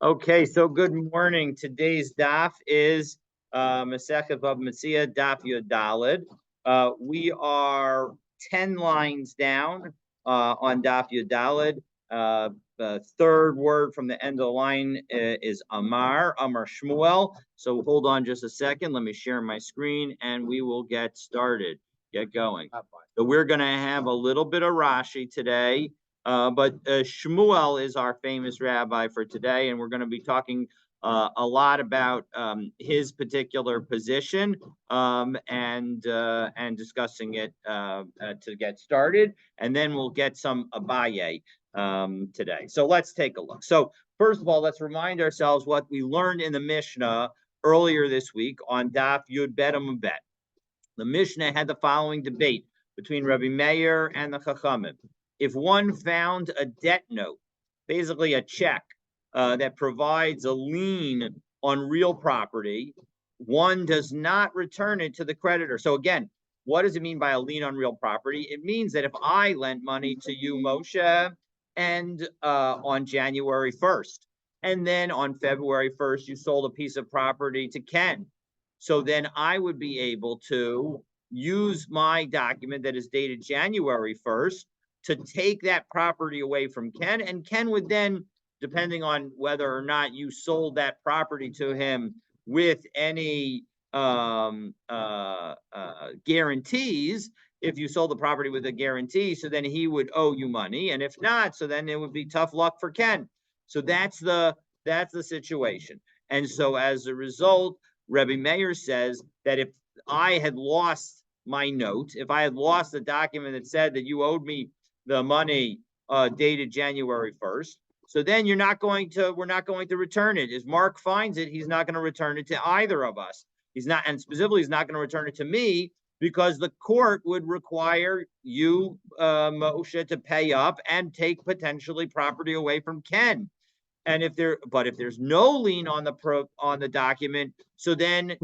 Okay, so good morning. Today's daf is Masechet Bava Metzia daf Yud Daled. We are 10 lines down on daf Yud Daled. The third word from the end of the line is Amar Shmuel. So hold on just a second. Let me share my screen and we will get started. Get going. So we're going to have a little bit of Rashi today. But Shmuel is our famous rabbi for today, and we're going to be talking a lot about his particular position and discussing it to get started, and then we'll get some Abaye today. So let's take a look. So first of all, let's remind ourselves what we learned in the Mishnah earlier this week on Daf Yud Bet Amud Bet. The Mishnah had the following debate between Rabbi Meir and the Chachamim. If one found a debt note, basically a check that provides a lien on real property, one does not return it to the creditor. So again, what does it mean by a lien on real property? It means that if I lent money to you, Moshe, and on January 1st, and then on February 1st, you sold a piece of property to Ken. So then I would be able to use my document that is dated January 1st to take that property away from Ken. And Ken would then, depending on whether or not you sold that property to him with any guarantees, if you sold the property with a guarantee, so then he would owe you money. And if not, so then it would be tough luck for Ken. So that's the situation. And so as a result, Rebbe Meir says that if I had lost my note, if I had lost the document that said that you owed me the money dated January 1st, so then we're not going to return it. If Mark finds it, he's not going to return it to either of us. He's not, and specifically, he's not going to return it to me because the court would require you, Moshe, to pay up and take potentially property away from Ken. And if there's no lien on the document, so then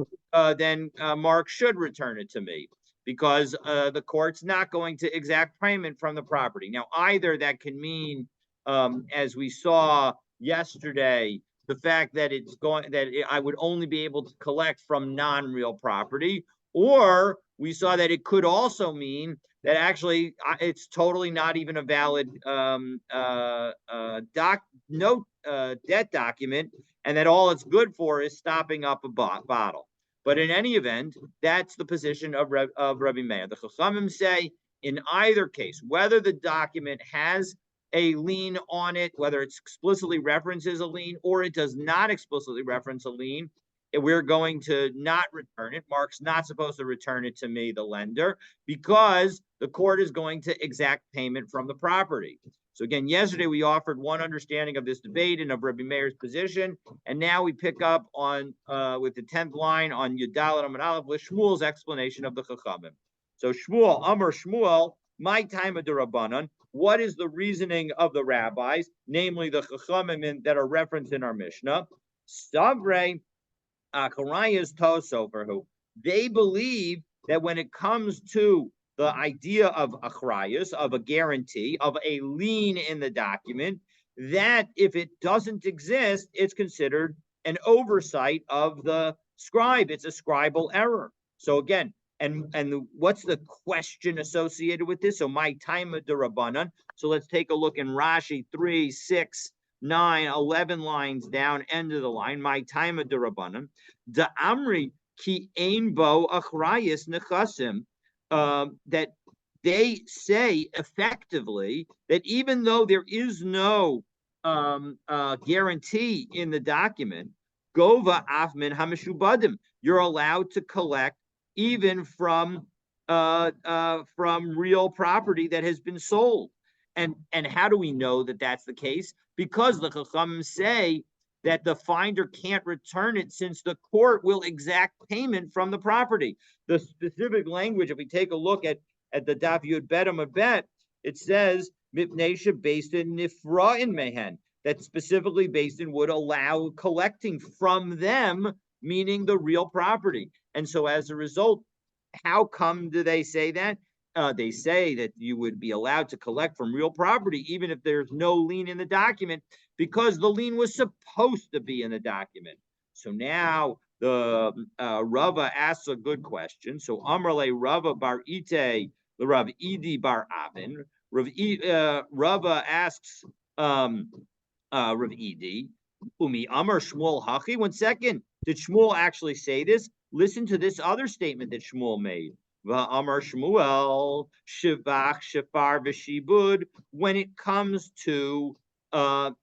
Mark should return it to me because the court's not going to exact payment from the property. Now, either that can mean, as we saw yesterday, the fact that I would only be able to collect from non-real property, or we saw that it could also mean that actually it's totally not even a valid debt document, and that all it's good for is stopping up a bottle. But in any event, that's the position of Rabbi Meir. The Chachamim say in either case, whether the document has a lien on it, whether it explicitly references a lien or it does not explicitly reference a lien, we're going to not return it. Mark's not supposed to return it to me, the lender, because the court is going to exact payment from the property. So again, yesterday we offered one understanding of this debate and of Rabbi Meir's position, and now we pick up on with the 10th line on Yudal and Amud Aleph with Shmuel's explanation of the Chachamim. So Shmuel, Amar Shmuel, my time of the Rabbanan. What is the reasoning of the rabbis, namely the Chachamim that are referenced in our Mishnah? Stavrei Acharayas Tosoferhu. They believe that when it comes to the idea of achrayas, of a guarantee, of a lien in the document, that if it doesn't exist, it's considered an oversight of the scribe. It's a scribal error. So again, and what's the question associated with this? So my time of the Rabbanan. So let's take a look in Rashi 3, 6, 9, 11 lines down, end of the line. My time of the Rabbanan. The Amri ki ein bo achrayas nechasim. That they say effectively that even though there is no guarantee in the document, gova afmin hamishubadim, you're allowed to collect even from real property that has been sold. And how do we know that that's the case? Because the Chachamim say that the finder can't return it since the court will exact payment from the property. The specific language, if we take a look at the Daf Yud Bet Amud Bet, it says Mipnesha based in Nifra in Mehen, that specifically based in would allow collecting from them, meaning the real property. And so as a result, how come do they say that? they say that you would be allowed to collect from real property even if there's no lien in the document, because the lien was supposed to be in the document. So now the Rava asks a good question. So Amrle Rava bar Ite, the Rav Idi bar Avin. Rava asks Rav Idi, Umi Amar Shmuel Hachi. 1 second. Did Shmuel actually say this? Listen to this other statement that Shmuel made. Amar Shmuel Shivach Shafar V'Shibud. When it comes to a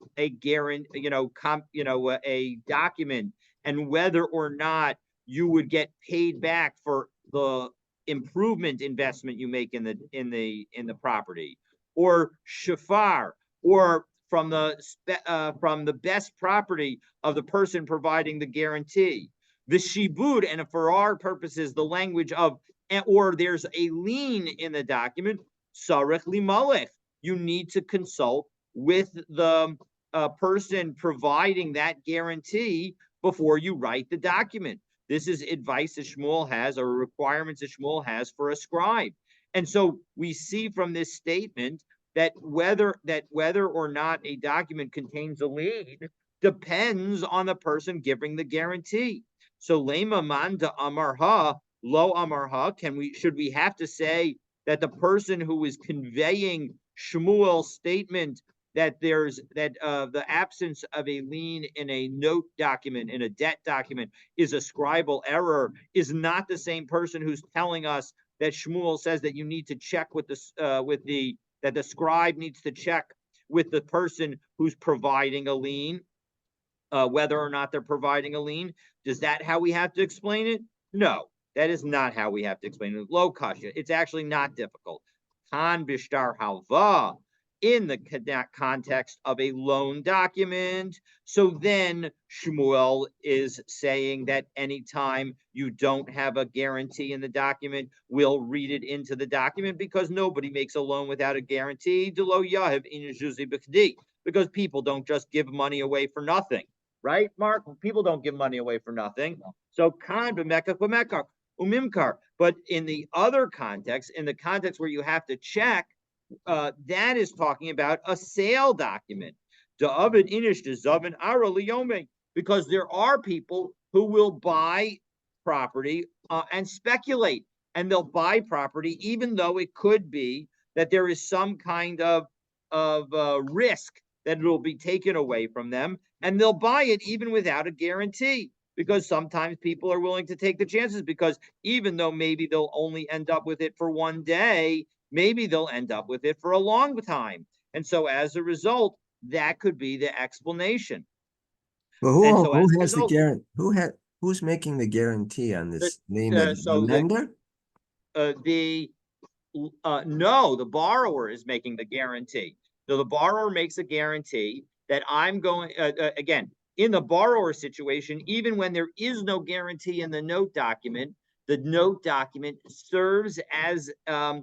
guarantee, a document, and whether or not you would get paid back for the improvement investment you make in the property, or shafar, or from the best property of the person providing the guarantee. The shibud, and for our purposes, the language of, or there's a lien in the document, sarech limalech. You need to consult with the person providing that guarantee before you write the document. This is advice that Shmuel has, or requirements that Shmuel has for a scribe. And so we see from this statement that whether or not a document contains a lien depends on the person giving the guarantee. So lema manda amarha lo amarha. Should we have to say that the person who is conveying Shmuel's statement that the absence of a lien in a note document, in a debt document, is a scribal error, is not the same person who's telling us that Shmuel says that you need to check with that the scribe needs to check with the person who's providing a lien, whether or not they're providing a lien. Is that how we have to explain it? No, that is not how we have to explain it. Lo kasha. It's actually not difficult. Kan bishtar halva, in the context of a loan document. So then Shmuel is saying that anytime you don't have a guarantee in the document, we'll read it into the document, because nobody makes a loan without a guarantee. Because people don't just give money away for nothing. Right, Mark? People don't give money away for nothing. So kan b'mekach b'mekach umimkar. But in the other context, in the context where you have to check, that is talking about a sale document. Because there are people who will buy property and speculate, and they'll buy property even though it could be that there is some kind of risk that it will be taken away from them, and they'll buy it even without a guarantee, because sometimes people are willing to take the chances, because even though maybe they'll only end up with it for one day, maybe they'll end up with it for a long time. And so as a result, that could be the explanation. But And so who as a has the result, guarantee? Who's making the guarantee on this? Name the lender? No, the borrower is making the guarantee. So the borrower makes a guarantee that I'm going, again, in the borrower situation, even when there is no guarantee in the note document serves as a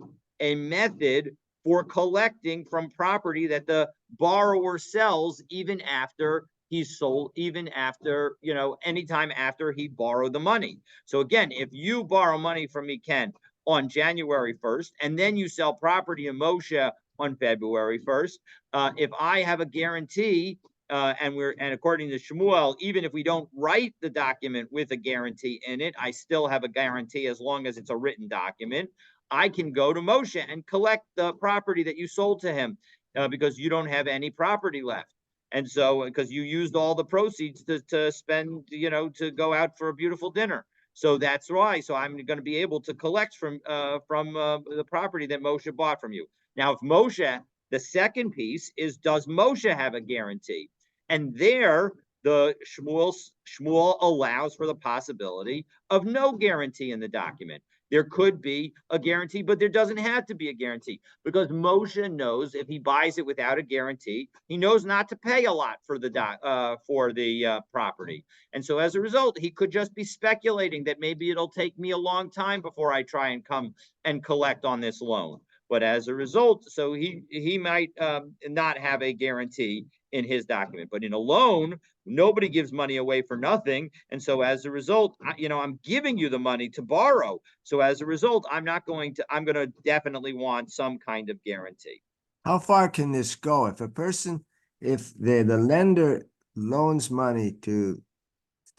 method for collecting from property that the borrower sells, even after he's sold, even after, anytime after he borrowed the money. So again, if you borrow money from me, Ken, on January 1st, and then you sell property in Moshe on February 1st, if I have a guarantee, and according to Shmuel, even if we don't write the document with a guarantee in it, I still have a guarantee as long as it's a written document. I can go to Moshe and collect the property that you sold to him, because you don't have any property left. And so, because you used all the proceeds to spend, to go out for a beautiful dinner. So that's why. So I'm going to be able to collect from the property that Moshe bought from you. Now, if Moshe, the second piece is, does Moshe have a guarantee? And there, the Shmuel allows for the possibility of no guarantee in the document. There could be a guarantee, but there doesn't have to be a guarantee, because Moshe knows if he buys it without a guarantee, he knows not to pay a lot for the property. And so as a result, he could just be speculating that maybe it'll take me a long time before I try and come and collect on this loan. But as a result, so he might not have a guarantee in his document. But in a loan, nobody gives money away for nothing. And so as a result, I'm giving you the money to borrow. So as a result, I'm going to definitely want some kind of guarantee. How far can this go? If the lender loans money to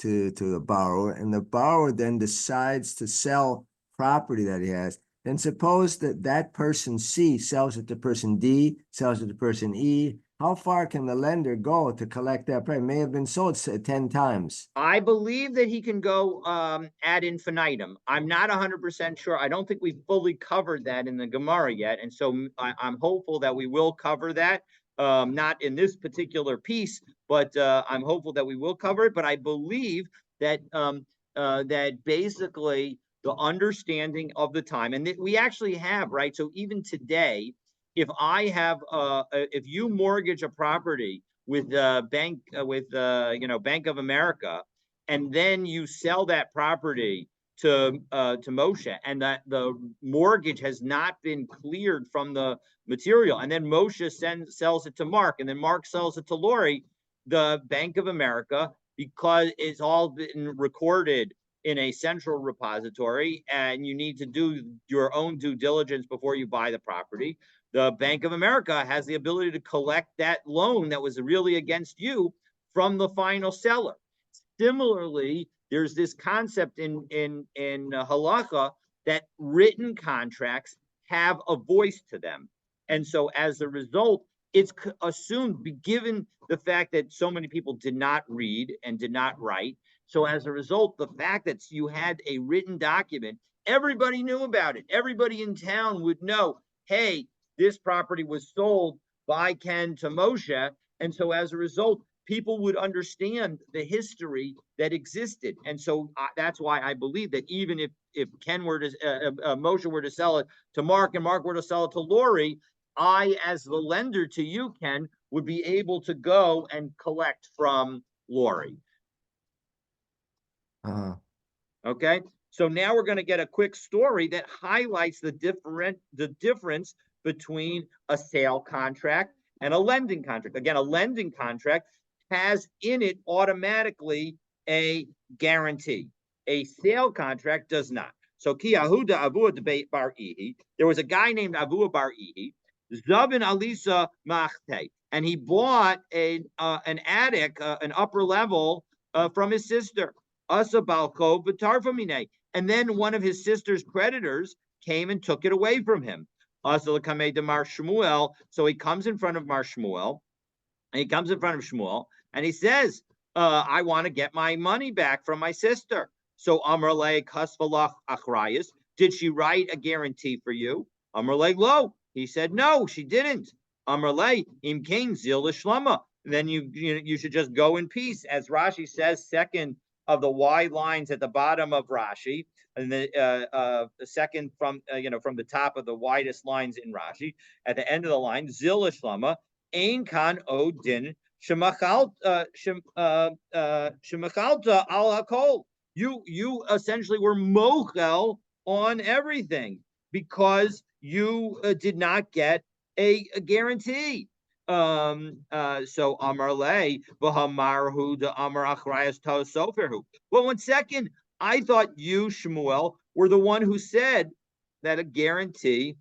the borrower, and the borrower then decides to sell property that he has, then suppose that person C sells it to person D, sells it to person E. How far can the lender go to collect that price? It may have been sold 10 times. I believe that he can go ad infinitum. I'm not 100% sure. I don't think we've fully covered that in the Gemara yet. And so I'm hopeful that we will cover that. Not in this particular piece, but I'm hopeful that we will cover it. But I believe that that basically the understanding of the time, and we actually have, right? So even today, if you mortgage a property with Bank of America, and then you sell that property to Moshe, and that the mortgage has not been cleared from the material, and then Moshe sells it to Mark, and then Mark sells it to Lori, the Bank of America, because it's all been recorded in a central repository, and you need to do your own due diligence before you buy the property. The Bank of America has the ability to collect that loan that was really against you from the final seller. Similarly, there's this concept in halacha that written contracts have a voice to them, and so as a result, it's assumed, given the fact that so many people did not read and did not write. So as a result, the fact that you had a written document, everybody knew about it. Everybody in town would know, hey, this property was sold by Ken to Moshe. And so as a result, people would understand the history that existed. And so that's why I believe that even if Ken were to, Moshe were to sell it to Mark, and Mark were to sell it to Lori, I, as the lender to you, Ken, would be able to go and collect from Lori. Okay. So now we're going to get a quick story that highlights the difference between a sale contract and a lending contract. Again, a lending contract has in it automatically a guarantee. A sale contract does not. So Ki Ahuda Avua debate Bar Ihi. There was a guy named Avua Bar Ihi, Zavin Alisa Machte, and he bought an attic, an upper level from his sister. Asa Balko V'tarfamine. And then one of his sister's creditors came and took it away from him. Asa L'kamei de Mar Shmuel. So he comes in front of Mar Shmuel, and he comes in front of Shmuel, and he says, I want to get my money back from my sister. So Amar Le Kasvalach Achrayas, did she write a guarantee for you? Amar Le Lo. He said, no, she didn't. Amar Le Im King Zil Shlama. Then you should just go in peace. As Rashi says, second of the wide lines at the bottom of Rashi, and the second from the top of the widest lines in Rashi, at the end of the line, Zil Shlama, Ein Kan Odin Shemachalta al Hakol. You essentially were mochel on everything because you did not get a guarantee. So Amar Le V'Hamarhu de Amar Achrayas To Soferhu. Well, 1 second, I thought you, Shmuel, were the one who said that a guarantee,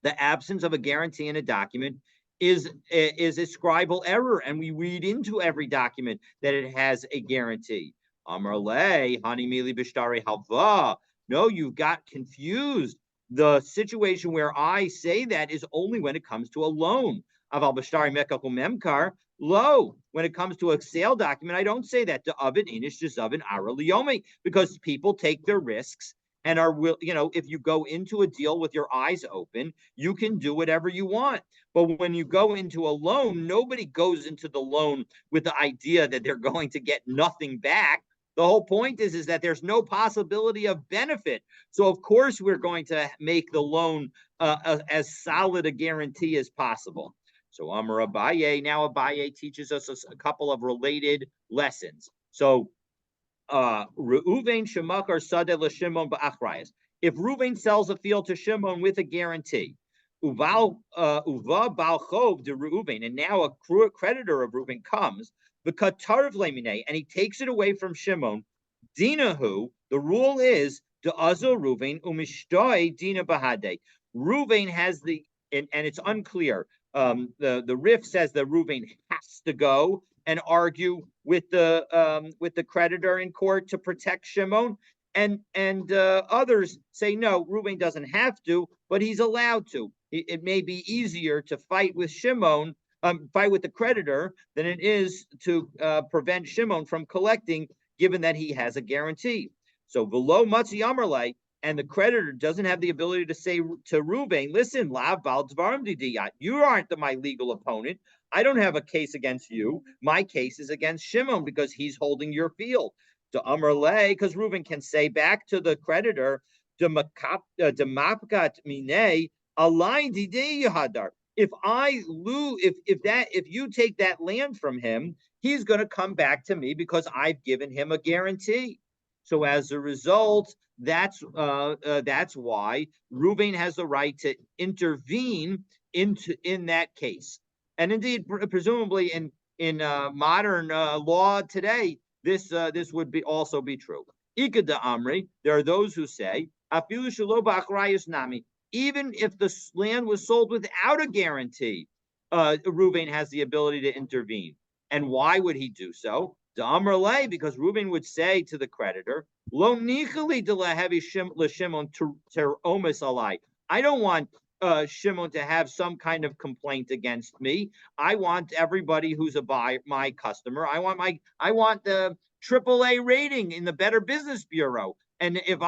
the absence of a guarantee in a document, is a scribal error, and we read into every document that it has a guarantee. Amar Le Hani Mili Bishtari Halva. No, you got confused. The situation where I say that is only when it comes to a loan. Aval Bishtari Mekachum Memkar. Lo, when it comes to a sale document, I don't say that to Ovid Inish to Zavin Ara Liomi, because people take their risks and are if you go into a deal with your eyes open, you can do whatever you want. But when you go into a loan, nobody goes into the loan with the idea that they're going to get nothing back. The whole point is that there's no possibility of benefit. So of course we're going to make the loan as solid a guarantee as possible. So Amar Abaye, now Abaye teaches us a couple of related lessons. So Reuven Shemakar Sadeh LeShimon Ba'achrayas. If Reuven sells a field to Shimon with a guarantee, Uva bal chov de Reuven, and now a creditor of Reuven comes, the katarv lemine, and he takes it away from Shimon. Dinahu, the rule is the azo Reuven umishtoi dina bahade. Reuven has and it's unclear. The Rif says that Reuven has to go and argue with the creditor in court to protect Shimon, and others say no, Reuven doesn't have to, but he's allowed to. It may be easier to fight with Shimon, fight with the creditor, than it is to prevent Shimon from collecting, given that he has a guarantee. So below Matzi Amarle, and the creditor doesn't have the ability to say to Reuven, listen, Lav Bal Dvarim Didiyat, you aren't my legal opponent. I don't have a case against you. My case is against Shimon because he's holding your field. To Amarle, because Reuven can say back to the creditor, Demapkat Mine, Align Didiyahadar. If I lose, if you take that land from him, he's going to come back to me because I've given him a guarantee. So as a result, that's why Reuven has the right to intervene in that case. And indeed, presumably in modern law today, this would be also be true. Ikada Amri, there are those who say, Afilu shelo b'achrayus nami, even if the land was sold without a guarantee, Reuven has the ability to intervene. And why would he do so? D'amrle, because Reuven would say to the creditor, Lo nichali de lahevi l'shimon teromis alai. I don't want Shimon to have some kind of complaint against me. I want everybody who's my customer. I want the AAA rating in the Better Business Bureau. And if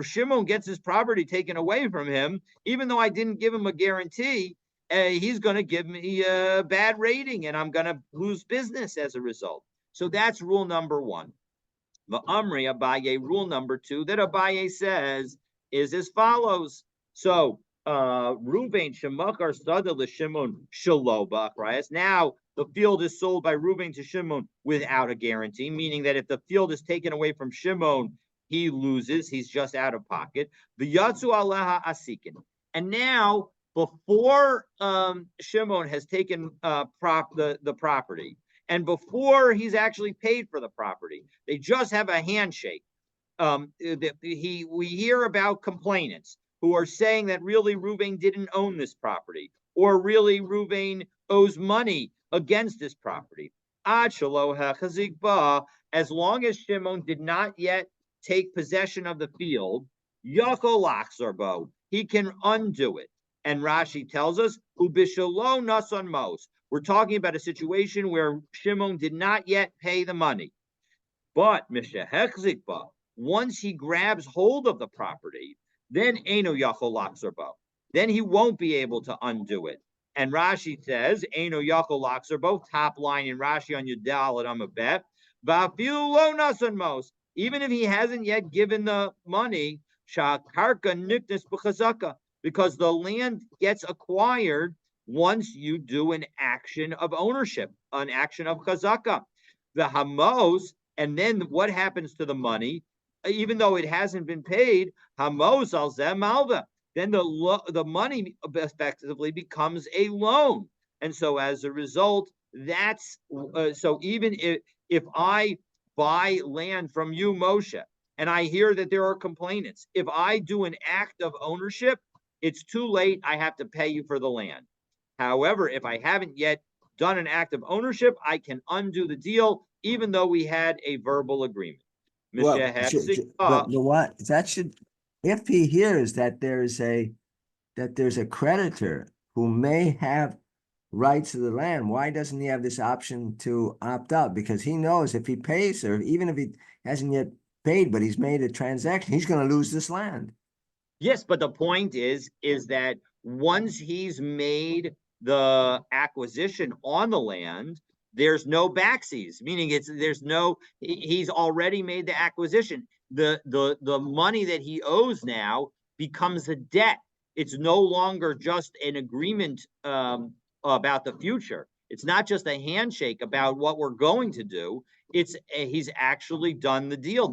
Shimon gets his property taken away from him, even though I didn't give him a guarantee, he's going to give me a bad rating, and I'm going to lose business as a result. So that's rule number one. The Amri Abaye, rule number two that Abaye says is as follows. So Reuven Shemakar Sada l'Shimon Shaloba, right? Now the field is sold by Reuven to Shimon without a guarantee, meaning that if the field is taken away from Shimon, he loses. He's just out of pocket. The Yatsu Aleha Asikin. And now, before Shimon has taken the property, and before he's actually paid for the property, they just have a handshake. We hear about complainants who are saying that really Reuven didn't own this property, or really Reuven owes money against this property. As long as Shimon did not yet take possession of the field, he can undo it. And Rashi tells us, Ubishalo nasan mos. We're talking about a situation where Shimon did not yet pay the money. But once he grabs hold of the property, then Eno Yachol Laxarbo. Then he won't be able to undo it. And Rashi says, Eno Yachol Laxarbo, top line in Rashi on Yudal at Amabet, Vafilu lo nasan mos. Even if he hasn't yet given the money, Shakarka Niknis B'chazaka, because the land gets acquired once you do an action of ownership, an action of chazaka. The hamos, and then what happens to the money? Even though it hasn't been paid, hamos al malva. Then the money effectively becomes a loan, and so as a result, that's so even if I buy land from you, Moshe, and I hear that there are complainants, if I do an act of ownership, it's too late. I have to pay you for the land. However, if I haven't yet done an act of ownership, I can undo the deal, even though we had a verbal agreement. Well, but what that should, if he hears that there's a creditor who may have rights to the land, why doesn't he have this option to opt out? Because he knows if he pays, or even if he hasn't yet paid, but he's made a transaction, he's going to lose this land. Yes, but the point is that once he's made the acquisition on the land, there's no backsies, meaning he's already made the acquisition. The money that he owes now becomes a debt. It's no longer just an agreement about the future. It's not just a handshake about what we're going to do. He's actually done the deal.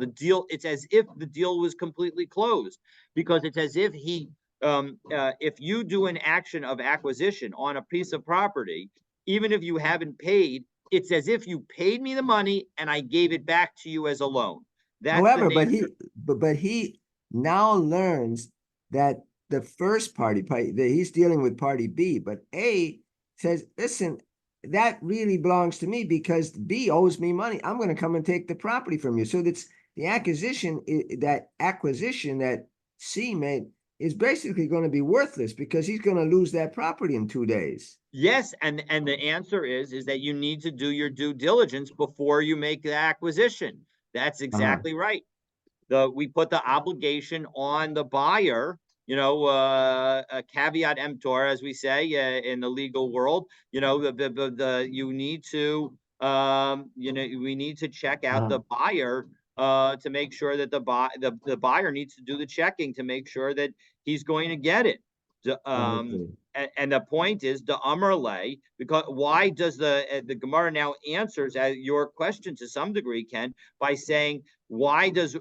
It's as if the deal was completely closed, because it's as if he If you do an action of acquisition on a piece of property, even if you haven't paid, it's as if you paid me the money and I gave it back to you as a loan. That's the However, nature. but he now learns that the first party, that he's dealing with party B, but A says, listen, that really belongs to me because B owes me money. I'm going to come and take the property from you. So that's the acquisition, that acquisition that C made is basically going to be worthless because he's going to lose that property in 2 days. Yes, and the answer is that you need to do your due diligence before you make the acquisition. That's Uh-huh. exactly right. We put the obligation on the buyer, a caveat emptor, as we say in the legal world. You need to, we need to check out Uh-huh. the buyer to make sure that the buyer needs to do the checking to make sure that he's going to get it. Okay. And the point is the Amrle, because why does the Gemara now answers your question to some degree, Ken, by saying why does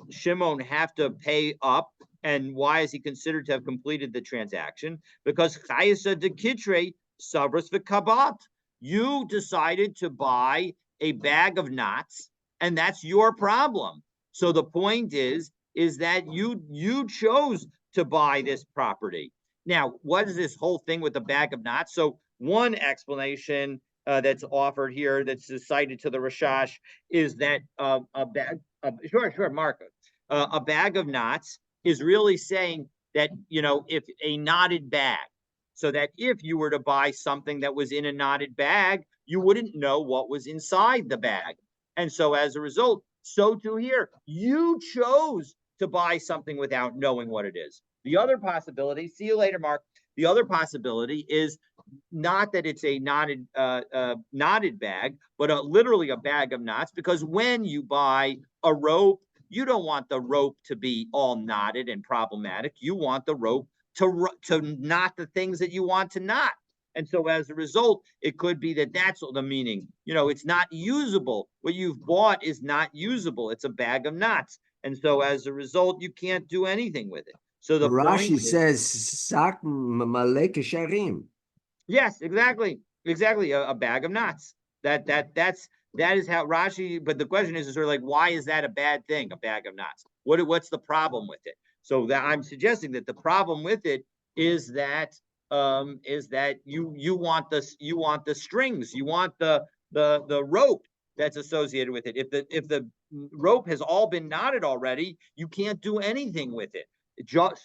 Shimon have to pay up, and why is he considered to have completed the transaction? Because Chayesa de Kitre Sabras V'Kabat. You decided to buy a bag of knots, and that's your problem. So the point is that you chose to buy this property. Now, what is this whole thing with the bag of knots? So one explanation that's offered here, that's cited to the Rashash, is that a bag. Sure, Marco. A bag of knots is really saying that if a knotted bag, so that if you were to buy something that was in a knotted bag, you wouldn't know what was inside the bag, and so as a result, so too here, you chose to buy something without knowing what it is. The other possibility, see you later, Mark. The other possibility is not that it's a knotted bag, but literally a bag of knots. Because when you buy a rope, you don't want the rope to be all knotted and problematic. You want the rope to knot the things that you want to knot. And so as a result, it could be that that's the meaning. It's not usable. What you've bought is not usable. It's a bag of knots. And so as a result, you can't do anything with it. So the point Rashi is, says, Sak malek sharim. yes, exactly, exactly, a bag of knots. That is how Rashi. But the question is sort of like, why is that a bad thing? A bag of knots. What's the problem with it? So that I'm suggesting that the problem with it is that you want the strings, you want the rope that's associated with it. If the rope has all been knotted already, you can't do anything with it.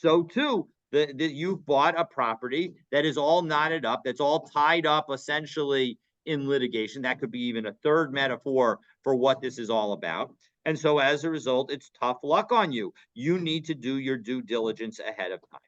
So too, you've bought a property that is all knotted up, that's all tied up essentially in litigation. That could be even a third metaphor for what this is all about. And so as a result, it's tough luck on you. You need to do your due diligence ahead of time.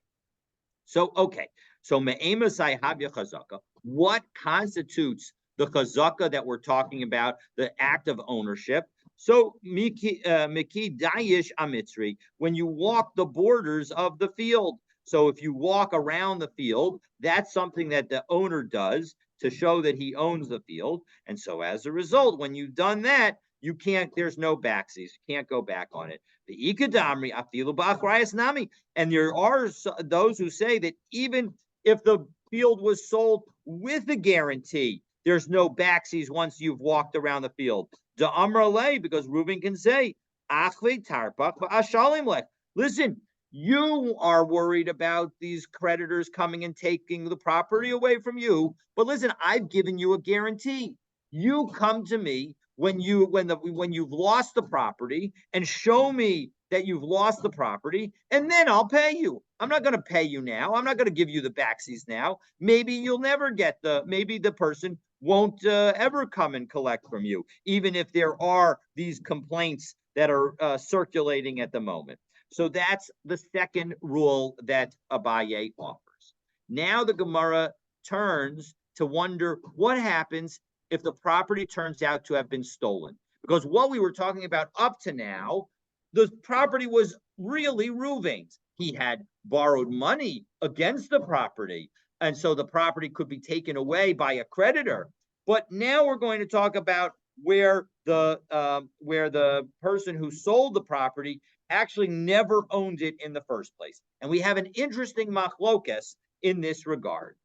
So, okay. So, me'emasai havya chazaka. What constitutes the chazaka that we're talking about, the act of ownership? So, miki dayish amitzri, when you walk the borders of the field. So, if you walk around the field, that's something that the owner does to show that he owns the field. And so, as a result, when you've done that, you can't, there's no backsies. You can't go back on it. The ikadamri afilu ba'achrayas nami. And there are those who say that even if the field was sold with a guarantee, there's no backsies once you've walked around the field. Da amrale, because Reuben can say, listen, you are worried about these creditors coming and taking the property away from you. But listen, I've given you a guarantee. You come to me when you've lost the property and show me that you've lost the property, and then I'll pay you. I'm not going to pay you now. I'm not going to give you the backsies now. Maybe you'll never get maybe the person won't ever come and collect from you, even if there are these complaints that are circulating at the moment. So that's the second rule that Abaye offers. Now the Gemara turns to wonder what happens if the property turns out to have been stolen. Because what we were talking about up to now, the property was really Reuven's. He had borrowed money against the property, and so the property could be taken away by a creditor. But now we're going to talk about where the person who sold the property actually never owned it in the first place. And we have an interesting machlokas in this regard.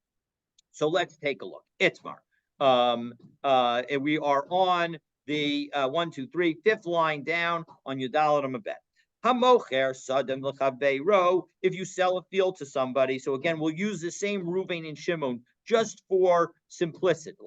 So let's take a look. Itmar. And we are on the 1, 2, 3, fifth line down on Yudalat Amabet. Hamocher sadem l'chaveiro. If you sell a field to somebody, so again, we'll use the same Ruvain and Shimon just for simplicity.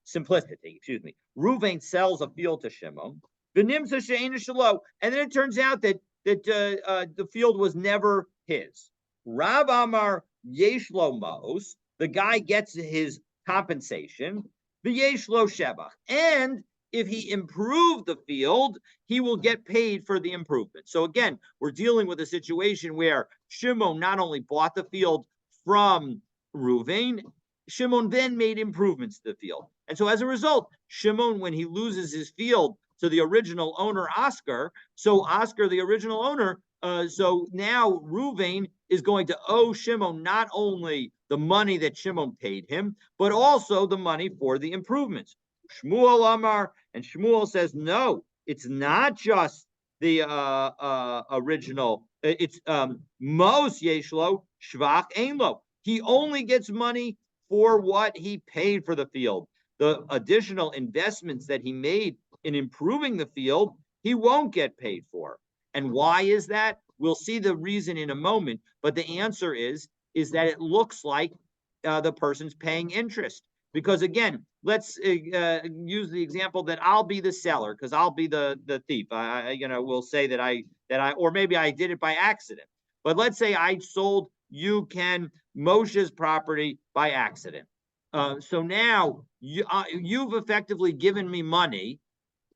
Excuse me. Ruvain sells a field to Shimon. V'nimsa she'ena shelo, and then it turns out that the field was never his. Rav Amar Yeshlo Mos. The guy gets his compensation, v'yeshlo shebach, and if he improved the field, he will get paid for the improvement. So again, we're dealing with a situation where Shimon not only bought the field from Ruvain, Shimon then made improvements to the field. And so as a result, Shimon, when he loses his field to the original owner, Oscar, so Oscar, the original owner, so now Ruvain is going to owe Shimon not only the money that Shimon paid him, but also the money for the improvements. Shmuel Amar, and Shmuel says, no, it's not just the original. It's Mos Yeshlo Shvach Einlo. He only gets money for what he paid for the field. The additional investments that he made in improving the field, he won't get paid for. And why is that? We'll see the reason in a moment, but the answer is that it looks like the person's paying interest. Because again, let's use the example that I'll be the seller because I'll be the thief. We'll say that I or maybe I did it by accident. But let's say I sold you Ken Moshe's property by accident. So now you've effectively given me money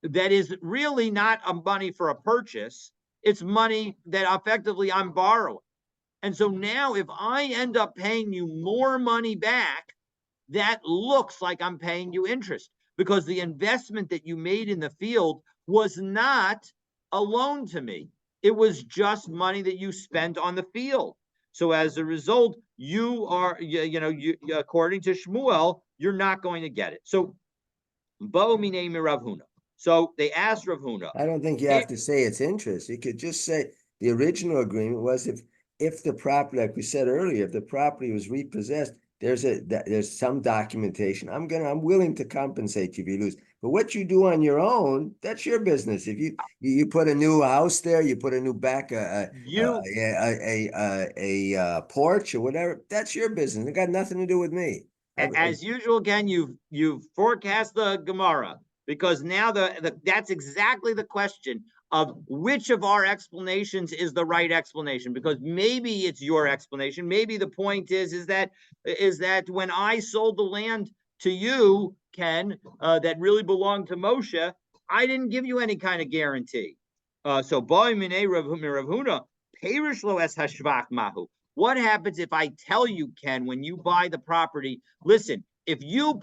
that is really not a money for a purchase. It's money that effectively I'm borrowing. And so now if I end up paying you more money back, that looks like I'm paying you interest because the investment that you made in the field was not a loan to me. It was just money that you spent on the field. So as a result, you are, according to Shmuel, you're not going to get it. So, Bo Minei Rav Huna. So they asked Rav Huna. I don't think you have to say it's interest. You could just say the original agreement was if the property, like we said earlier, if the property was repossessed, there's some documentation. I'm willing to compensate you if you lose. But what you do on your own, that's your business. If you put a new house there, you put a new back a porch or whatever, that's your business. It got nothing to do with me. As usual, again, you've forecast the Gemara because now that's exactly the question of which of our explanations is the right explanation. Because maybe it's your explanation. Maybe the point is that when I sold the land to you, Ken, that really belonged to Moshe, I didn't give you any kind of guarantee. So boy minei Rav Huna perish lo es hashvach mahu. What happens if I tell you, Ken, when you buy the property, listen, if you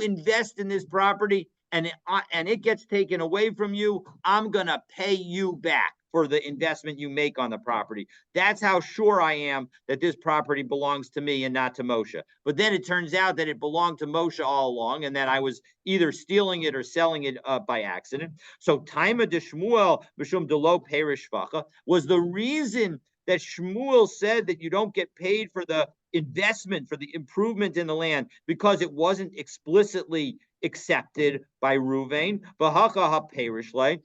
invest in this property and it gets taken away from you, I'm going to pay you back for the investment you make on the property. That's how sure I am that this property belongs to me and not to Moshe. But then it turns out that it belonged to Moshe all along and that I was either stealing it or selling it by accident. So Taima de Shmuel Mishum Delo Perish Vacha was the reason that Shmuel said that you don't get paid for the investment, for the improvement in the land, because it wasn't explicitly accepted by Ruvain. And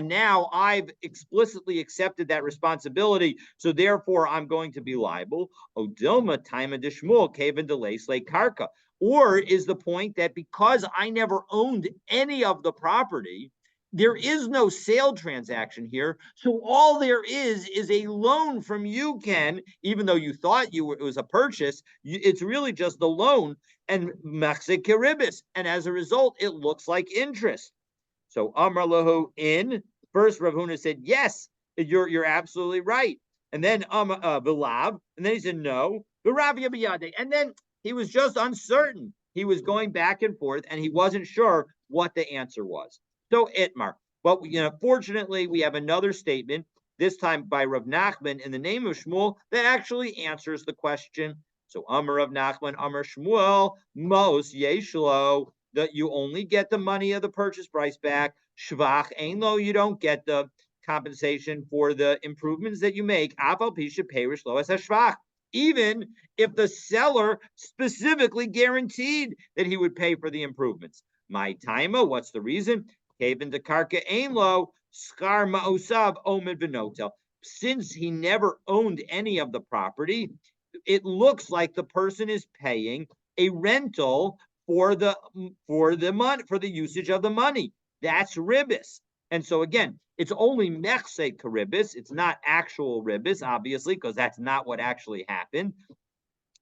now I've explicitly accepted that responsibility, so therefore I'm going to be liable. Odilma Taima de Shmuel Kaven delays Lake Karka. Or is the point that because I never owned any of the property, there is no sale transaction here. So all there is a loan from you, Ken, even though you thought it was a purchase, it's really just the loan and machzik kiribis. And as a result, it looks like interest. So Amar Lahu in first Rav Huna said, yes, you're absolutely right. And then Vilav, and then he said, no, and then he was just uncertain. He was going back and forth and he wasn't sure what the answer was. So Itmar. But fortunately, we have another statement, this time by Rav Nachman in the name of Shmuel, that actually answers the question. So Amar Rav Nachman, Amar Shmuel, Mos Yeshlo, that you only get the money of the purchase price back. Shvach Einlo, you don't get the compensation for the improvements that you make, even if the seller specifically guaranteed that he would pay for the improvements. My timer, what's the reason? Since he never owned any of the property, it looks like the person is paying a rental for the money, for the usage of the money. That's ribis. And so again, it's only mechse karibis. It's not actual ribis, obviously, because that's not what actually happened.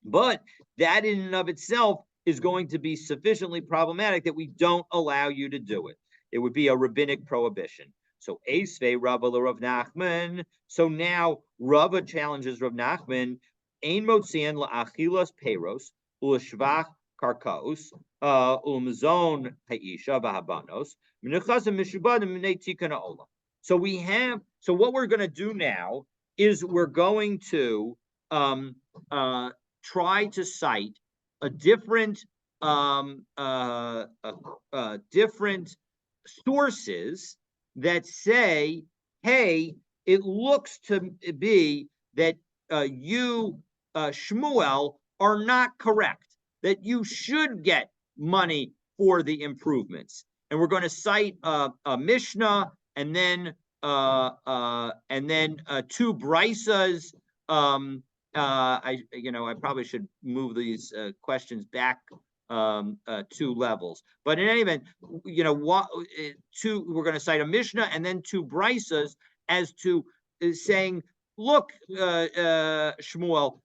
But that in and of itself is going to be sufficiently problematic that we don't allow you to do it. It would be a rabbinic prohibition. So Esvei Rava Rav Nachman. So now Rava challenges Rav Nachman. Ein motzian la'achilas peiros u'shvach karkaos u'mzon ha'isha v'habanos m'nechasim mishubadim m'nei tikkun ha'olam. So what we're going to do now is we're going to try to cite a different different sources that say, hey, it looks to be that you, Shmuel, are not correct, that you should get money for the improvements. And we're going to cite a Mishnah and then two Brisas. I probably should move these questions back 2 levels. But in any event, we're going to cite a Mishnah and then 2 Brisas as to saying, look, Shmuel,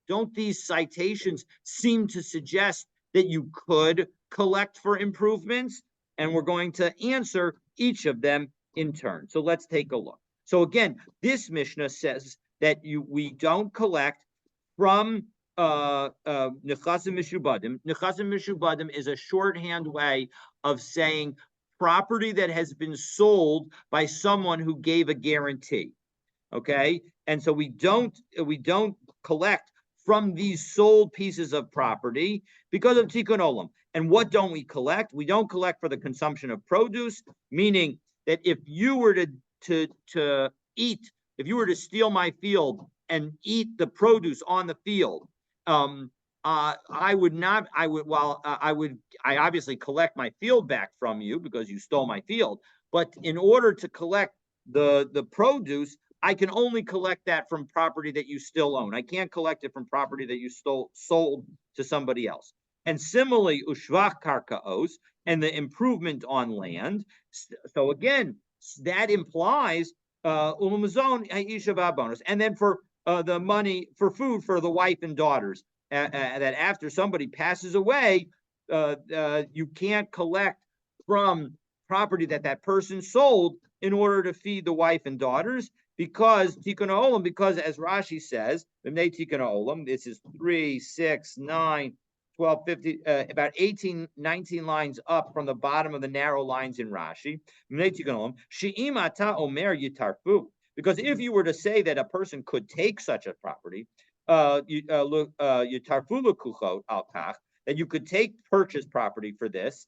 don't these citations seem to suggest that you could collect for improvements? And we're going to answer each of them in turn. So let's take a look. So again, this Mishnah says that we don't collect from nechasim mishubadim. Nechasim mishubadim is a shorthand way of saying property that has been sold by someone who gave a guarantee. Okay, and so we don't collect from these sold pieces of property because of tikkun olam. And what don't we collect? We don't collect for the consumption of produce, meaning that if you were to eat, if you were to steal my field and eat the produce on the field, I obviously collect my field back from you because you stole my field. But in order to collect the produce, I can only collect that from property that you still own. I can't collect it from property that you sold to somebody else. And similarly, ushvach karkaos and the improvement on land. So again, that implies ulamazon ha'isha v'habanos. And then for the money for food for the wife and daughters, that after somebody passes away, you can't collect from property that person sold in order to feed the wife and daughters, because tikkun ha'olam, because as Rashi says, tikkun ha'olam, this is 3, 6, 9, 12, 50, about 18, 19 lines up from the bottom of the narrow lines in Rashi. Because if you were to say that a person could take such a property, that you could purchase property for this,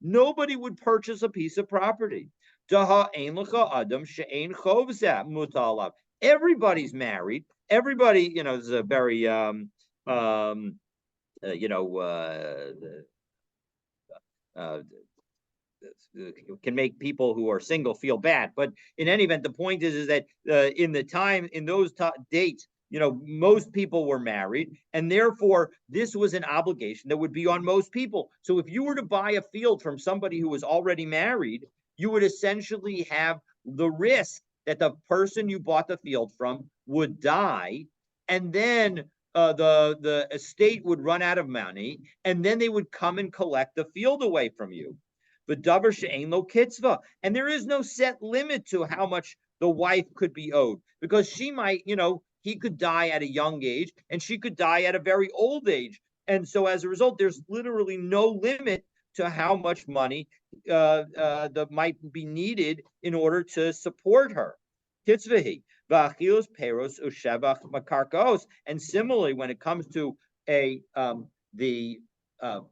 nobody would purchase a piece of property. Everybody's married. Everybody, is a very can make people who are single feel bad. But in any event, the point is that in those dates, most people were married, and therefore this was an obligation that would be on most people. So if you were to buy a field from somebody who was already married, you would essentially have the risk that the person you bought the field from would die, and then the estate would run out of money, and then they would come and collect the field away from you. But davar she'ein lo kitzva, and there is no set limit to how much the wife could be owed, because she might, he could die at a young age, and she could die at a very old age, and so as a result, there's literally no limit to how much money that might be needed in order to support her. Titzvahi, v'achilos peros u'shevach makarkaos, and similarly, when it comes to the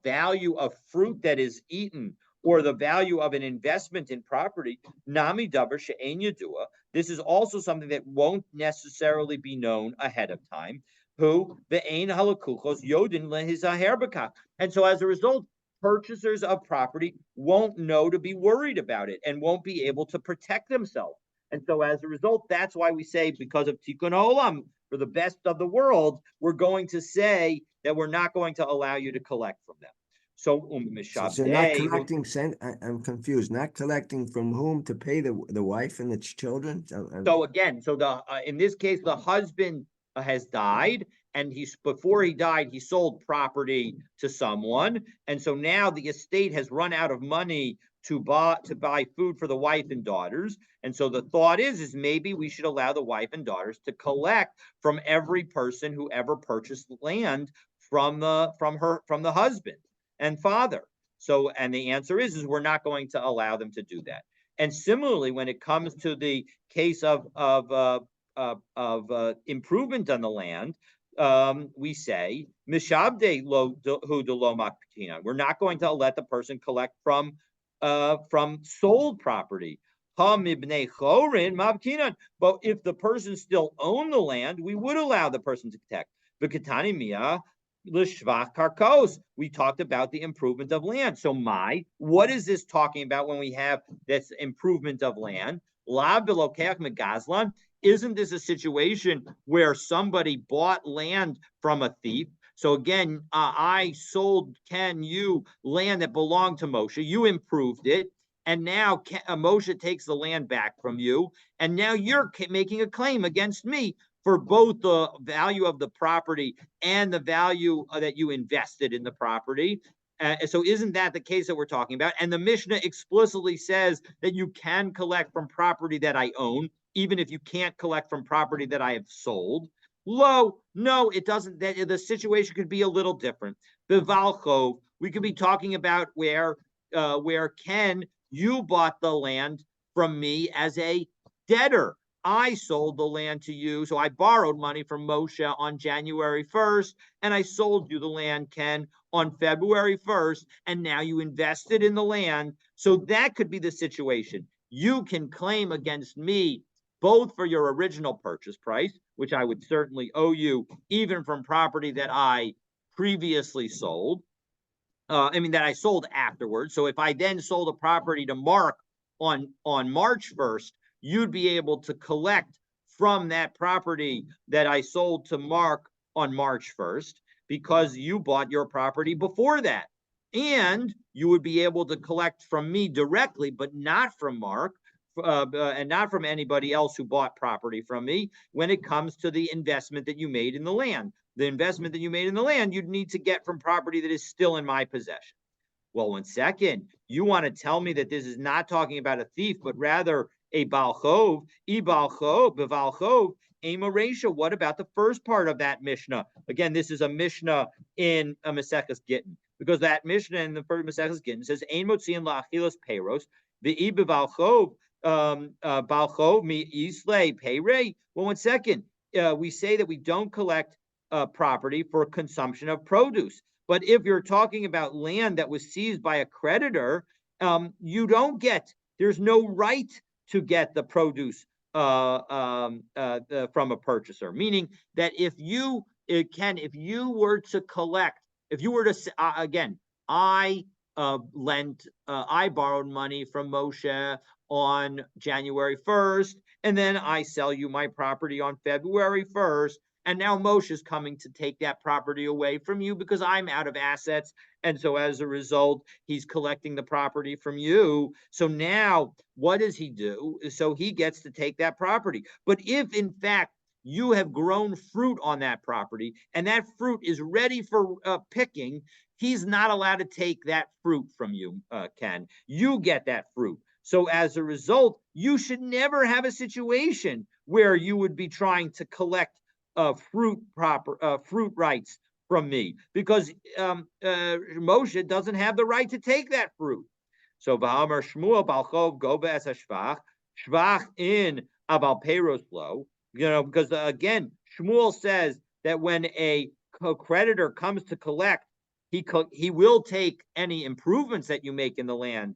value of fruit that is eaten, or the value of an investment in property, nami davar she'ein yadua. This is also something that won't necessarily be known ahead of time. Who the ein halakuchos yodin lehizaher b'kach. And so as a result, purchasers of property won't know to be worried about it and won't be able to protect themselves. And so as a result, that's why we say, because of tikkun olam, for the best of the world, we're going to say that we're not going to allow you to collect from them. So So not collecting, I'm confused, not collecting from whom to pay the wife and the children? So again, so the in this case, the husband has died, and before he died, he sold property to someone, and so now the estate has run out of money to buy food for the wife and daughters. And so the thought is maybe we should allow the wife and daughters to collect from every person who ever purchased land from the husband and father. So, and the answer is we're not going to allow them to do that. And similarly, when it comes to the case of improvement on the land, we say mishabde lo hu de lo maktina. We're not going to let the person collect from sold property. But if the person still owned the land, we would allow the person to collect. V'katani mia l'shvach karkos. We talked about the improvement of land. So what is this talking about when we have this improvement of land? La belokeach megazlan. Isn't this a situation where somebody bought land from a thief? So again, I sold you land that belonged to Moshe. You improved it, and now Moshe takes the land back from you, and now you're making a claim against me for both the value of the property and the value that you invested in the property. So isn't that the case that we're talking about? And the Mishnah explicitly says that you can collect from property that I own, even if you can't collect from property that I have sold. No, it doesn't. The situation could be a little different. Bivalchov, we could be talking about where Ken, you bought the land from me as a debtor. I sold the land to you, so I borrowed money from Moshe on January 1st, and I sold you the land, Ken, on February 1st, and now you invested in the land. So that could be the situation. You can claim against me both for your original purchase price, which I would certainly owe you, even from property that I previously sold. That I sold afterwards. So if I then sold a property to Mark on March 1st, you'd be able to collect from that property that I sold to Mark on March 1st because you bought your property before that. And you would be able to collect from me directly, but not from Mark, and not from anybody else who bought property from me when it comes to the investment that you made in the land. The investment that you made in the land, you'd need to get from property that is still in my possession. Well, 1 second, you want to tell me that this is not talking about a thief, but rather a balchov, bevalchov, ema. What about the first part of that Mishnah? Again, this is a Mishnah in a Maseches Gittin, because that Mishnah in the first Maseches Gittin says, ein motziin la'achilas peiros, ve'i bevalchov, balchov mi islay peirei. Well, 1 second, we say that we don't collect property for consumption of produce. But if you're talking about land that was seized by a creditor, you don't get, there's no right to get the produce from a purchaser. Meaning that if you were to collect, if you were to, again, I borrowed money from Moshe on January 1st, and then I sell you my property on February 1st. And now Moshe is coming to take that property away from you because I'm out of assets. And so as a result, he's collecting the property from you. So now what does he do? So he gets to take that property. But if in fact you have grown fruit on that property and that fruit is ready for picking, he's not allowed to take that fruit from you, Ken. You get that fruit. So as a result, you should never have a situation where you would be trying to collect fruit rights from me, because Moshe doesn't have the right to take that fruit. So V'hamar Shmuel Balchov go be'es shvach in abal peiros lo. Because again, Shmuel says that when a creditor comes to collect he will take any improvements that you make in the land,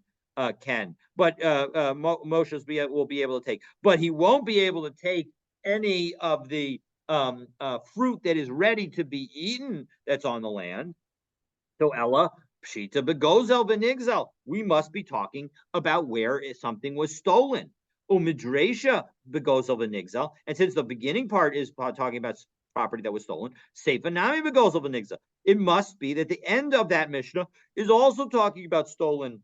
Ken, but Moshe will be able to take, but he won't be able to take any of the fruit that is ready to be eaten that's on the land. So Ella, Pshita begozel benigzel. We must be talking about where something was stolen. Umidresha begozel benigzel. And since the beginning part is talking about property that was stolen, Seifanami begozel benigzel. It must be that the end of that Mishnah is also talking about stolen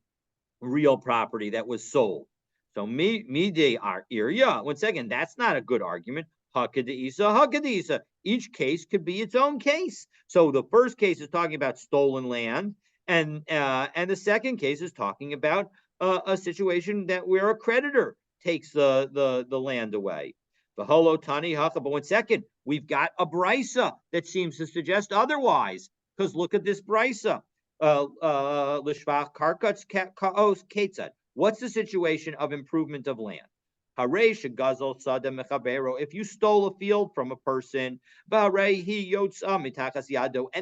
real property that was sold. So me de our area. Once again, that's not a good argument. Hakadisa. Each case could be its own case. So the first case is talking about stolen land, and the second case is talking about a situation that where a creditor takes the land away. The holo tani haka. But 1 second, we've got a brisa that seems to suggest otherwise. Because look at this brisa. Lishvach karkats kaos ketzad. What's the situation of improvement of land? If you stole a field from a person, and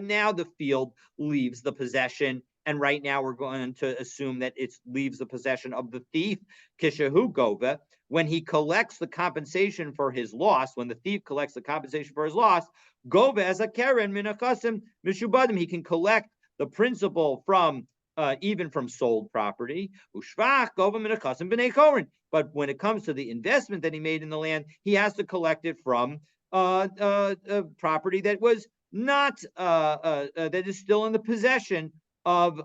now the field leaves the possession, and right now we're going to assume that it leaves the possession of the thief, kishahu gova, when he collects the compensation for his loss, when the thief collects the compensation for his loss, gova as a karen minachasim mishubadim, he can collect the principal from even from sold property. But when it comes to the investment that he made in the land, he has to collect it from property that was not that is still in the possession of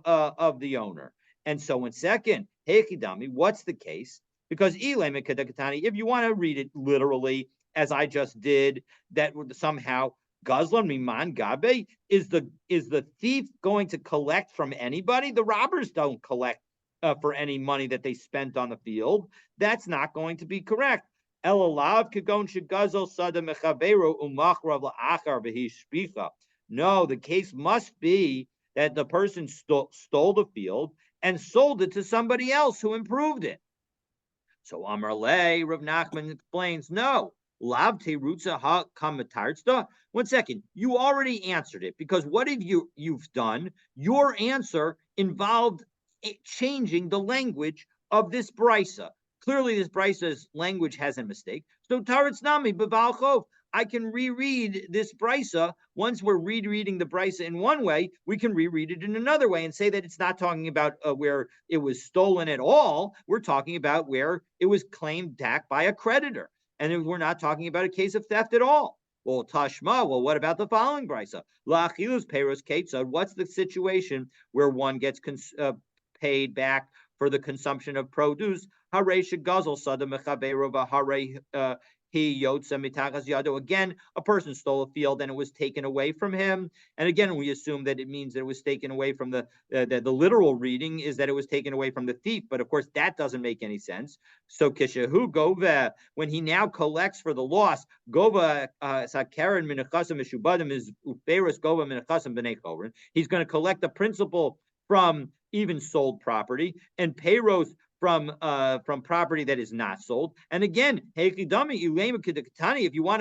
the owner. And so, in second, Hekidami, what's the case? Because if you want to read it literally, as I just did, that would somehow Gazlan Miman Gabe, is the thief going to collect from anybody? The robbers don't collect for any money that they spent on the field. That's not going to be correct. No, the case must be that the person stole the field and sold it to somebody else who improved it. So Amar Le, Rav Nachman explains, no. Lav terutza ha kamatarsta. 1 second, you already answered it, because what have you've done? Your answer involved changing the language of this brisa. Clearly, this brisa's language has a mistake. So taritz nami b'val chov. I can reread this brisa. Once we're rereading the brisa in one way, we can reread it in another way and say that it's not talking about where it was stolen at all. We're talking about where it was claimed back by a creditor. And we're not talking about a case of theft at all. Well, Tashma, well, what about the following brisa? La'achilus peiros ketzad. What's the situation where one gets paid back for the consumption of produce? Hare shegazel sada mechabeiro v'hare Again, a person stole a field and it was taken away from him. And again, we assume that it means that it was taken away from the literal reading is that it was taken away from the thief. But of course, that doesn't make any sense. So kishahu gova, when he now collects for the loss, gova sakaren minachasim mishubadim is uferus gova minachasim b'nei chorin. He's going to collect the principal from even sold property and payros from property that is not sold. And again, if you want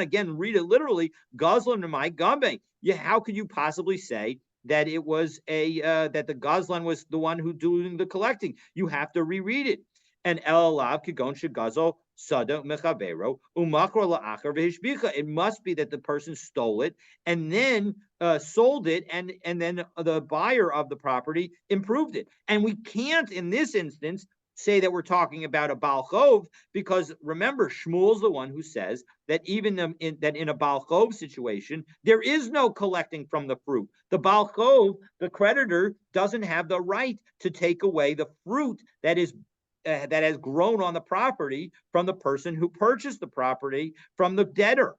to again read it literally, Goslan my Gambe. Yeah, how could you possibly say that it was that the Goslan was the one who doing the collecting? You have to reread it. And Elalav Kigon Shagazo Sada Mechavero Umakro La'achar Vehishbicha. It must be that the person stole it and then sold it, and then the buyer of the property improved it. And we can't, in this instance, say that we're talking about a Baal Chov, because remember, Shmuel's the one who says that even in a Baal Chov situation, there is no collecting from the fruit. The Baal Chov, the creditor, doesn't have the right to take away the fruit that has grown on the property from the person who purchased the property from the debtor.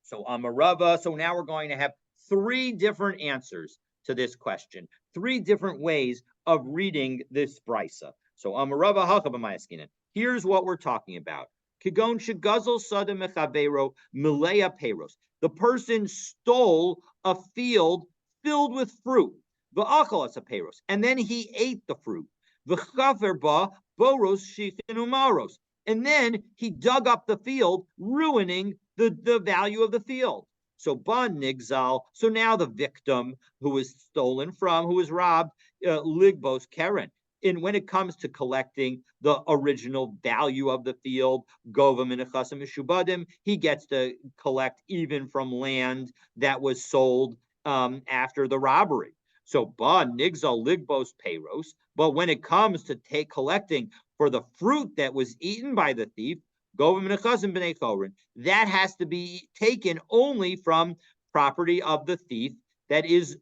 So Amarava. So now we're going to have 3 different answers to this question, 3 different ways of reading this brisa. So Amarava Hakabamayskinen. Here's what we're talking about. Kigon Shagazel Sada Mechavero Milea Peros. The person stole a field filled with fruit. V'achalas a peros. And then he ate the fruit. V'chafer ba boros shichinumaros. And then he dug up the field, ruining the value of the field. So ba nigzal. So now the victim who was stolen from, who was robbed, ligbos keren. And when it comes to collecting the original value of the field, gova minachasim mishubadim, he gets to collect even from land that was sold after the robbery. So ba nigzal ligbos peiros. But when it comes to collecting for the fruit that was eaten by the thief, that has to be taken only from property of the thief that is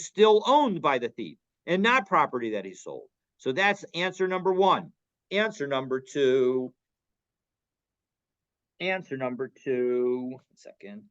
still owned by the thief and not property that he sold. So that's answer number one. Answer number two. Answer number two. Second.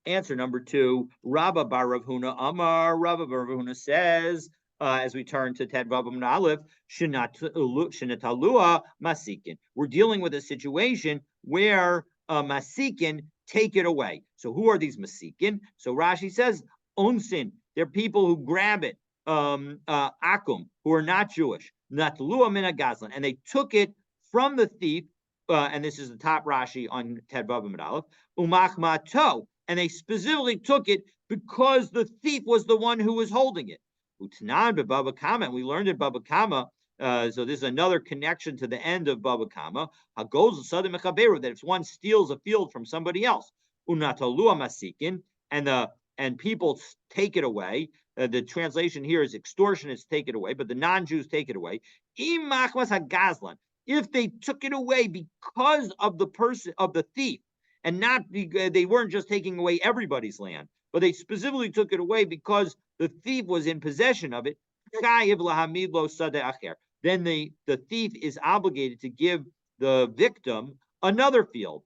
Answer number two, Rabba bar Rav Huna Amar. Rabba bar Rav Huna says, as we turn to Ted Vavam Aleph, Shinatalua Masikin. We're dealing with a situation where Masikin take it away. So who are these Masikin? So Rashi says, Unsin. They're people who grab it. Akum, who are not Jewish. Natalua Mina Gazlan. And they took it from the thief. And this is the top Rashi on Ted Vavam Aleph. Umach Mato. And they specifically took it because the thief was the one who was holding it. Utnan Bava Kama, and we learned in Bava Kama, so this is another connection to the end of Bava Kama, that if one steals a field from somebody else, Unatalua Masikin, and people take it away. The translation here is extortionists take it away, but the non-Jews take it away. If they took it away because of the person of the thief, and not they weren't just taking away everybody's land, but they specifically took it away because the thief was in possession of it. Then the thief is obligated to give the victim another field.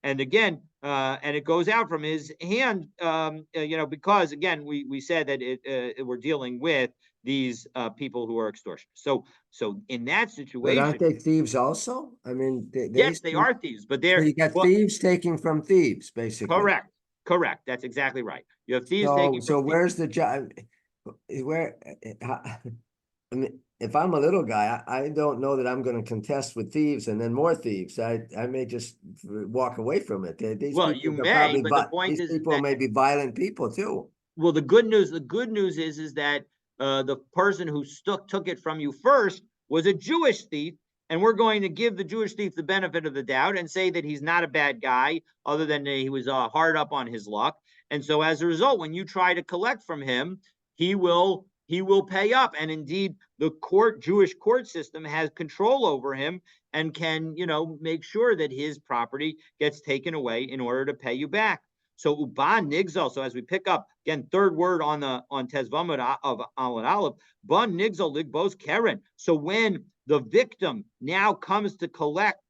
And again, and it goes out from his hand, because again, we said that we're dealing with these people who are extortioners. So in that situation, But aren't they thieves also? I mean, yes, they are thieves, but they're so you got thieves taking from thieves, basically. Correct. That's exactly right. You have thieves So, taking. so where's the job? Where, I mean, if I'm a little guy, I don't know that I'm going to contest with thieves and then more thieves. I may just walk away from it. These Well, people you are may, probably, but the point these is people that may be violent people too. well, the good news is that the person who took it from you first was a Jewish thief, and we're going to give the Jewish thief the benefit of the doubt and say that he's not a bad guy, other than he was hard up on his luck. And so, as a result, when you try to collect from him, he will pay up. And indeed, the Jewish court system has control over him and can make sure that his property gets taken away in order to pay you back. So uban nigzal. So as we pick up again, third word on tezvamud of Aleph Aleph, ban nigzal ligbos keren. So when the victim now comes to collect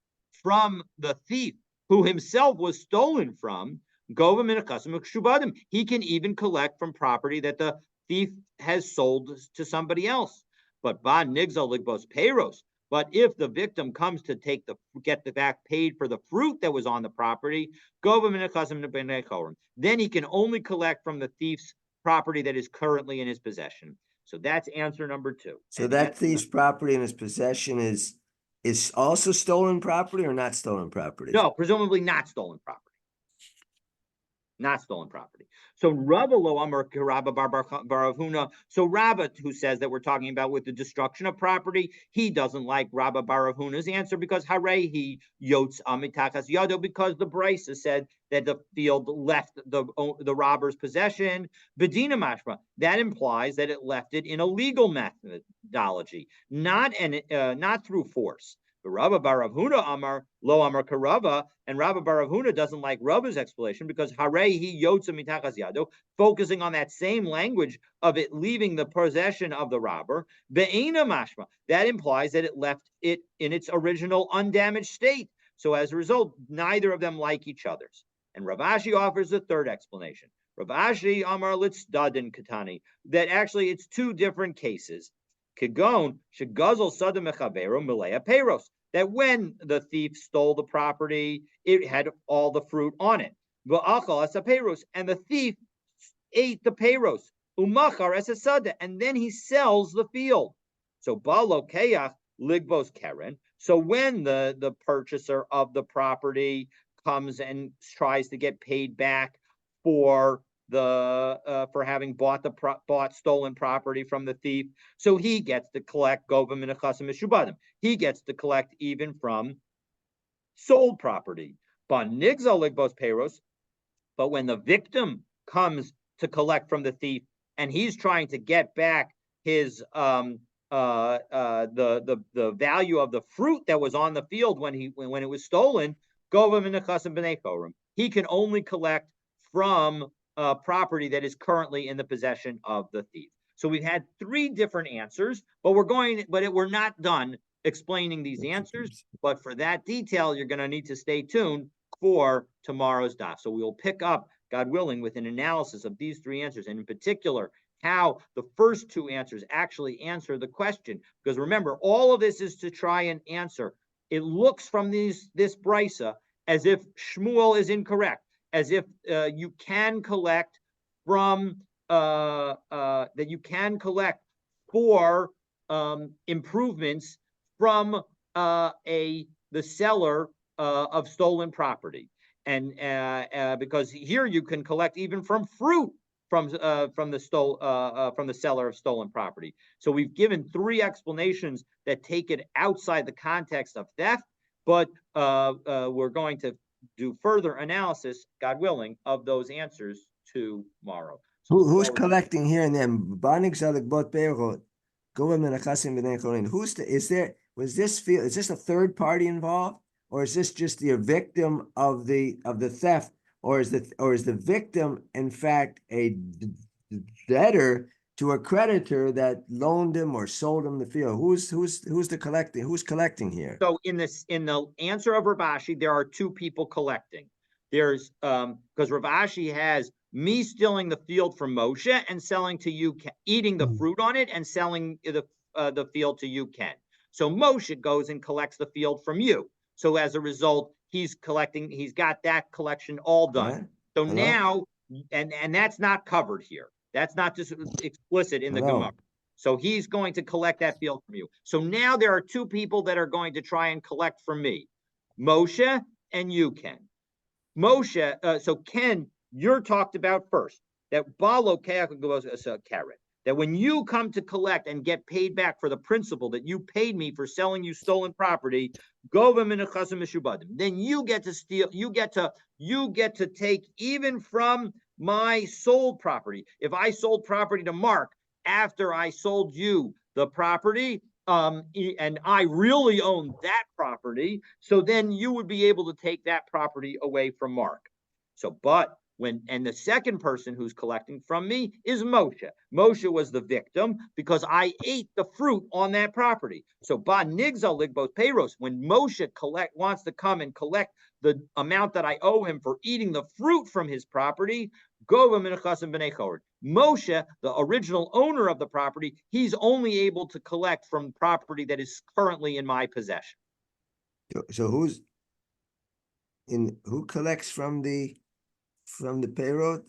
from the thief who himself was stolen from, he can even collect from property that the thief has sold to somebody else. But ban nigzal ligbos peiros. But if the victim comes to get the back paid for the fruit that was on the property, then he can only collect from the thief's property that is currently in his possession. So that's answer number two. So that thief's property in his possession is also stolen property or not stolen property? No, presumably not stolen property. Not stolen property. So Rabba lo amar Rabba bar Huna. So Rabba, who says that we're talking about with the destruction of property, he doesn't like Rabba bar Huna's answer because hare he yotz amitakas yado, because the Brisa said that the field left the robber's possession. Bedina mashma, that implies that it left it in a legal methodology, not through force. But Rabba bar Huna amar lo amar karava, and Rabba bar Huna doesn't like Rabba's explanation because hare he yotza mitachas yado, focusing on that same language of it leaving the possession of the robber. Be'ena mashma, that implies that it left it in its original undamaged state. So as a result, neither of them like each other's. And Rav Ashi offers a third explanation. Rav Ashi amar litzdadin katani, that actually it's two different cases. Kigon shegazel sada mechavero milea peiros, that when the thief stole the property, it had all the fruit on it. And the thief ate the peiros, umachar es sada, and then he sells the field. So balokeach ligbos keren. So when the purchaser of the property comes and tries to get paid back for for having bought stolen property from the thief, so he gets to collect gova minachasim mishubadim. He gets to collect even from sold property. But when the victim comes to collect from the thief and he's trying to get back his the value of the fruit that was on the field when it was stolen, he can only collect from property that is currently in the possession of the thief. So we've had three different answers, but we're not done explaining these answers. But for that detail, you're going to need to stay tuned for tomorrow's daf. So we will pick up, God willing, with an analysis of these three answers, and in particular, how the first two answers actually answer the question. Because remember, all of this is to try and answer. It looks from this brisa as if Shmuel is incorrect, as if you can collect from that you can collect for improvements from the seller of stolen property, and because here you can collect even from fruit from the seller of stolen property. So we've given three explanations that take it outside the context of theft, but we're going to do further analysis, God willing, of those answers tomorrow. So who's collecting here and then? Was this a third party involved, or is this just the victim of the theft, or is the victim in fact a debtor to a creditor that loaned him or sold him the field? Who's collecting here? So in the answer of Rav Ashi, there are two people collecting. There's because Rav Ashi has me stealing the field from Moshe and selling to you, eating the fruit on it and selling the field to you, Ken. So Moshe goes and collects the field from you. So as a result, he's got that collection all done. Right. So now, and that's not covered here. That's not just explicit in the Gemara. So he's going to collect that field from you. So now there are two people that are going to try and collect from me, Moshe and you, Ken. Moshe, so Ken, you're talked about first, that that when you come to collect and get paid back for the principal that you paid me for selling you stolen property, then you get to steal, you get to take even from my sold property. If I sold property to Mark after I sold you the property, and I really own that property, so then you would be able to take that property away from Mark. So, and the second person who's collecting from me is Moshe. Moshe was the victim because I ate the fruit on that property. So ba nigza ligbos peiros, when Moshe wants to come and collect the amount that I owe him for eating the fruit from his property, Moshe, the original owner of the property, he's only able to collect from property that is currently in my possession. So who collects from the payroll?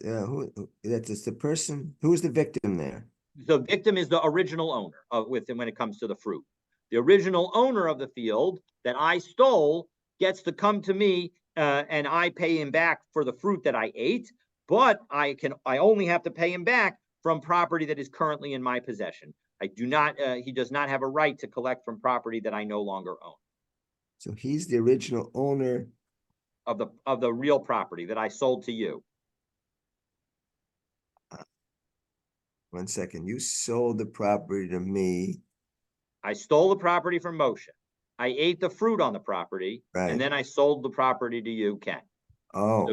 That's the person. Who's the victim there? The victim is the original owner when it comes to the fruit. The original owner of the field that I stole gets to come to me, and I pay him back for the fruit that I ate. But I only have to pay him back from property that is currently in my possession. He does not have a right to collect from property that I no longer own. So he's the original owner of the real property that I sold to you. 1 second. You sold the property to me. I stole the property from Moshe. I ate the fruit on the property, right, and then I sold the property to you, Ken. Oh.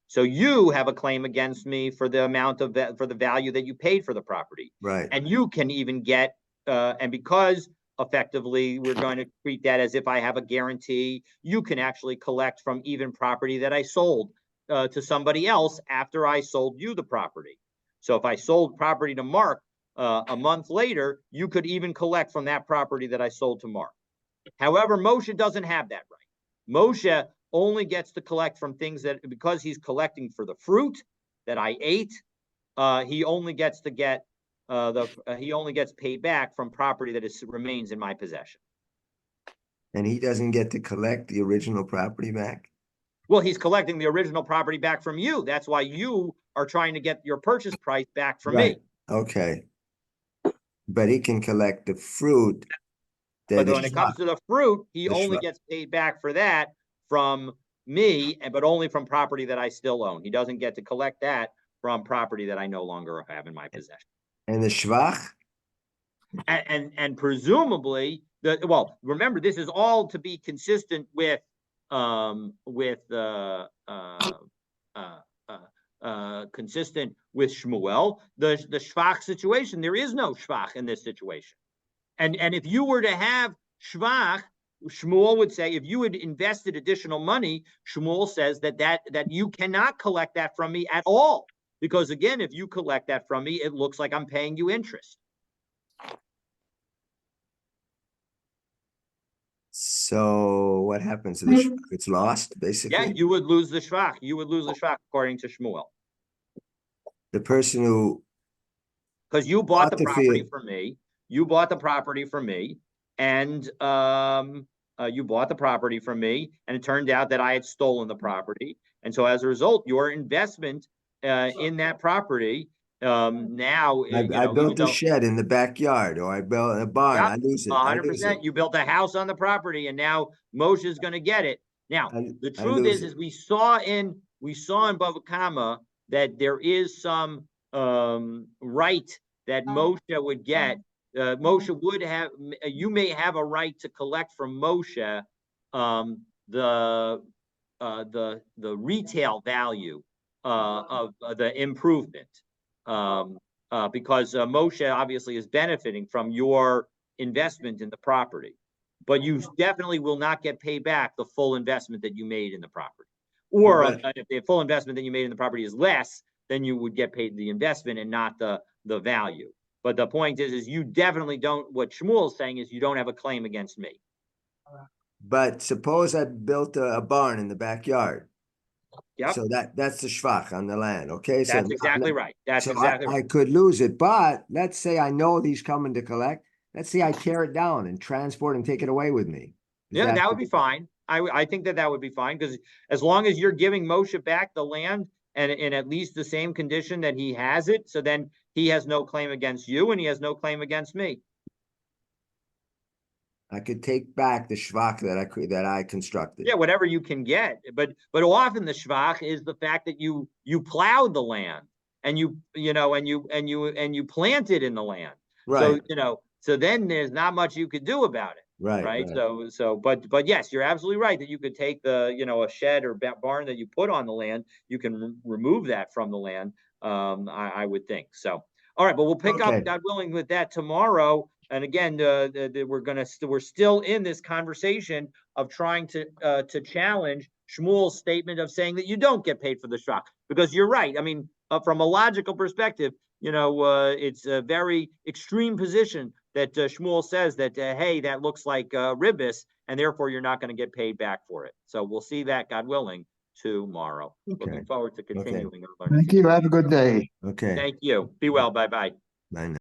So you have a claim against me for the amount of for the value that you paid for the property. Right. And you can even get, and because effectively we're going to treat that as if I have a guarantee, you can actually collect from even property that I sold to somebody else after I sold you the property. So if I sold property to Mark a month later, you could even collect from that property that I sold to Mark. However, Moshe doesn't have that right. Moshe only gets to collect from things that, because he's collecting for the fruit that I ate, he only gets to get he only gets paid back from property that remains in my possession. And he doesn't get to collect the original property back? Well, he's collecting the original property back from you. That's why you are trying to get your purchase price back from Right. me. Okay. But he can collect the fruit. But when it comes to the fruit, he only gets paid back for that from me, but only from property that I still own. He doesn't get to collect that from property that I no longer have in my possession. And the shvach? And presumably, remember, this is all to be consistent with consistent with Shmuel. The shvach situation, there is no shvach in this situation. And if you were to have shvach, Shmuel would say, if you had invested additional money, Shmuel says that you cannot collect that from me at all. Because again, if you collect that from me, it looks like I'm paying you interest. So what happens to the shvach? It's lost, basically? Yeah, you would lose the shvach. You would lose the shvach, according to Shmuel. The person who... Because you bought the property from me. You bought the property from me. And you bought the property from me. And it turned out that I had stolen the property. And so as a result, your investment in that property, now... I built a shed in the backyard, or I built a barn. I lose it. 100%. You built a house on the property, and now Moshe is going to get it. Now, the truth is we saw in Bava Kama that there is some right that Moshe would get. Moshe would have. You may have a right to collect from Moshe the retail value of the improvement. Because Moshe obviously is benefiting from your investment in the property, but you definitely will not get paid back the full investment that you made in the property. Or if the full investment that you made in the property is less, then you would get paid the investment and not the value. But the point is you definitely don't, what Shmuel is saying is you don't have a claim against me. But suppose I built a barn in the backyard. Yep. So that's the shvach on the land, okay? That's exactly right. That's exactly right. I could lose it, but let's say I know he's coming to collect. Let's say I tear it down and transport and take it away with me. Yeah, that would be fine. I think that would be fine, because as long as you're giving Moshe back the land and in at least the same condition that he has it, so then he has no claim against you and he has no claim against me. I could take back the shvach that I constructed. Yeah, whatever you can get, but often the shvach is the fact that you plowed the land and you planted in the land. Right. So so then there's not much you could do about it. Right. But yes, you're absolutely right that you could take a shed or barn that you put on the land. You can remove that from the land. I would think so. All right, but we'll pick up, God willing, with that tomorrow. And again, we're still in this conversation of trying to challenge Shmuel's statement of saying that you don't get paid for the shvach, because you're right. I mean, from a logical perspective, it's a very extreme position that Shmuel says that hey, that looks like ribis, and therefore you're not going to get paid back for it. So we'll see that, God willing, tomorrow. Looking forward to continuing our learning. Thank you. Have a good day. Okay. Thank you. Be well. Bye bye. Bye now.